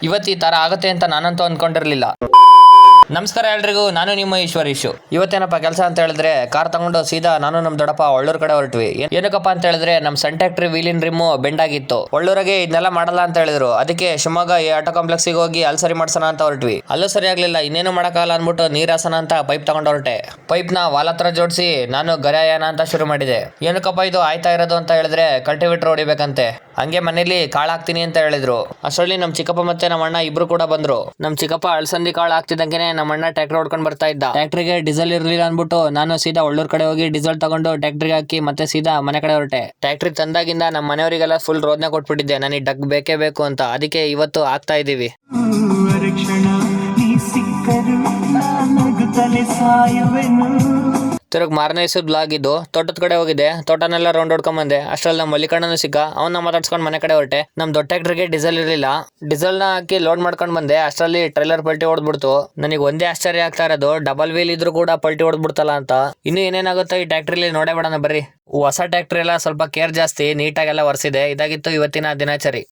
ಇವತ್ತು ಈ ತರ ಆಗುತ್ತೆ ಅಂತ ನಾನಂತೂ ಅನ್ಕೊಂಡಿರ್ಲಿಲ್ಲ. ನಮಸ್ಕಾರ ಎಲ್ರಿಗೂ, ನಾನು ನಿಮ್ಮ ಈಶ್ವರೀಶು. ಇವತ್ತೇನಪ್ಪ ಕೆಲಸ ಅಂತ ಹೇಳಿದ್ರೆ ಕಾರ್ ತಗೊಂಡು ಸೀದಾ ನಾನು ನಮ್ ದೊಡ್ಡಪ್ಪ ಒಳ್ಳೂರ್ ಕಡೆ ಹೊರಟ್ವಿ. ಏನಕ್ಕಪ್ಪ ಅಂತ ಹೇಳಿದ್ರೆ ನಮ್ ಸನ್ ಟ್ಯಾಕ್ಟ್ರಿ ವೀಲಿನ್ ರಿಮ್ಮು ಬೆಂಡ್ ಆಗಿತ್ತು. ಒಳ್ಳೂರಿಗೆ ಇದನ್ನೆಲ್ಲ ಮಾಡಲ್ಲ ಅಂತ ಹೇಳಿದ್ರು. ಅದಕ್ಕೆ ಶಿವಮೊಗ್ಗ ಈ ಆಟೋ ಕಾಂಪ್ಲೆಕ್ಸ್ ಗೆ ಹೋಗಿ ಅಲ್ಲಿ ಸರಿ ಮಾಡ್ಸೋಣ ಅಂತ ಹೊರಟ್ವಿ. ಅಲ್ಲೂ ಸರಿ ಆಗ್ಲಿಲ್ಲ. ಇನ್ನೇನು ಮಾಡಕ್ಕಾಗಲ್ಲ ಅನ್ಬಿಟ್ಟು ನೀರ್ ಹಾಸನ ಅಂತ ಪೈಪ್ ತಗೊಂಡು ಹೊರಟೆ. ಪೈಪ್ ನ ವಾಲ್ ಹತ್ರ ಜೋಡಿಸಿ ನಾನು ಗರಾಯನ ಅಂತ ಶುರು ಮಾಡಿದೆ. ಏನಕ್ಕಪ್ಪ ಇದು ಆಯ್ತಾ ಇರೋದು ಅಂತ ಹೇಳಿದ್ರೆ ಕಲ್ಟಿವೇಟರ್ ಹೊಡಿಬೇಕಂತೆ. ಹಂಗೆ ಮನೇಲಿ ಕಾಳು ಹಾಕ್ತೀನಿ ಅಂತ ಹೇಳಿದ್ರು. ಅಷ್ಟರಲ್ಲಿ ನಮ್ ಚಿಕ್ಕಪ್ಪ ಮತ್ತೆ ನಮ್ಮ ಅಣ್ಣ ಇಬ್ರು ಕೂಡ ಬಂದ್ರು. ನಮ್ ಚಿಕ್ಕಪ್ಪ ಅಳಸಂದಿ ಕಾಳು ಹಾಕ್ತಿದ್ದಂಗೆ ನಮ್ಮ ಅಣ್ಣ ಟ್ರ್ಯಾಕ್ಟರ್ ಹೊಡ್ಕೊಂಡ್ ಬರ್ತಾ ಇದ್ದ. ಟ್ರ್ಯಾಕ್ಟರ್ಗೆ ಡೀಸೆಲ್ ಇರ್ಲಿಲ್ಲ ಅನ್ಬಿಟ್ಟು ನಾನು ಸೀದಾ ಒಳ್ಳೂರ್ ಕಡೆ ಹೋಗಿ ಡೀಸೆಲ್ ತಗೊಂಡು ಟ್ರ್ಯಾಕ್ಟರ್ಗೆ ಹಾಕಿ ಮತ್ತೆ ಸೀದಾ ಮನೆ ಕಡೆ ಹೊರಟೆ. ಟ್ರ್ಯಾಕ್ಟರ್ ತಂದಾಗಿಂದ ನಮ್ಮ ಮನೆಯವರಿಗೆಲ್ಲ ಫುಲ್ ರೋದನೆ ಕೊಟ್ಬಿಟ್ಟಿದ್ದೆ, ನನಗೆ ಡಗ್ ಬೇಕೇ ಬೇಕು ಅಂತ. ಅದಕ್ಕೆ ಇವತ್ತು ಆಗ್ತಾ ಇದೀವಿ. ತಿರುಗ್ ಮಾರನೇ ದಿವಸ ಬ್ಲಾಗ್ ಇದು. ತೋಟದ ಕಡೆ ಹೋಗಿದ್ದೆ, ತೋಟನೆಲ್ಲ ರೌಂಡ್ ಹೊಡ್ಕೊಂಡ್ ಬಂದೆ. ಅಷ್ಟ್ರಲ್ಲಿ ನಮ್ಮ ಮಲ್ಲಿಕಣ್ಣನು ಸಿಕ್ಕ. ಅವನ್ನ ಮಾತಾಡ್ಸ್ಕೊಂಡು ಮನೆ ಕಡೆ ಹೊರಟೆ. ನಮ್ ದೊಡ್ಡ ಟ್ರ್ಯಾಕ್ಟರ್ಗೆ ಡೀಸೆಲ್ ಇರಲಿಲ್ಲ. ಡೀಸೆಲ್ ನ ಹಾಕಿ ಲೋಡ್ ಮಾಡ್ಕೊಂಡ್ ಬಂದೆ. ಅಷ್ಟರಲ್ಲಿ ಟ್ರೈಲರ್ ಪಲ್ಟಿ ಹೊಡೆದ್ಬಿಡ್ತು. ನನಗೆ ಒಂದೇ ಆಶ್ಚರ್ಯ ಆಗ್ತಾ ಇರೋದು, ಡಬಲ್ ವೀಲ್ ಇದ್ರು ಕೂಡ ಪಲ್ಟಿ ಹೊಡೆದ್ಬಿಡ್ತಲ್ಲ ಅಂತ. ಇನ್ನು ಏನೇನಾಗುತ್ತೋ ಈ ಟ್ರ್ಯಾಕ್ಟ್ರಲ್ಲಿ ನೋಡೇ ಬಿಡೋಣ ಬರ್ರಿ. ಹೊಸ ಟ್ರ್ಯಾಕ್ಟರ್ ಎಲ್ಲ ಸ್ವಲ್ಪ ಕೇರ್ ಜಾಸ್ತಿ, ನೀಟಾಗೆಲ್ಲ ಒರೆಸಿದೆ. ಇದಾಗಿತ್ತು ಇವತ್ತಿನ ದಿನಾಚರಿ.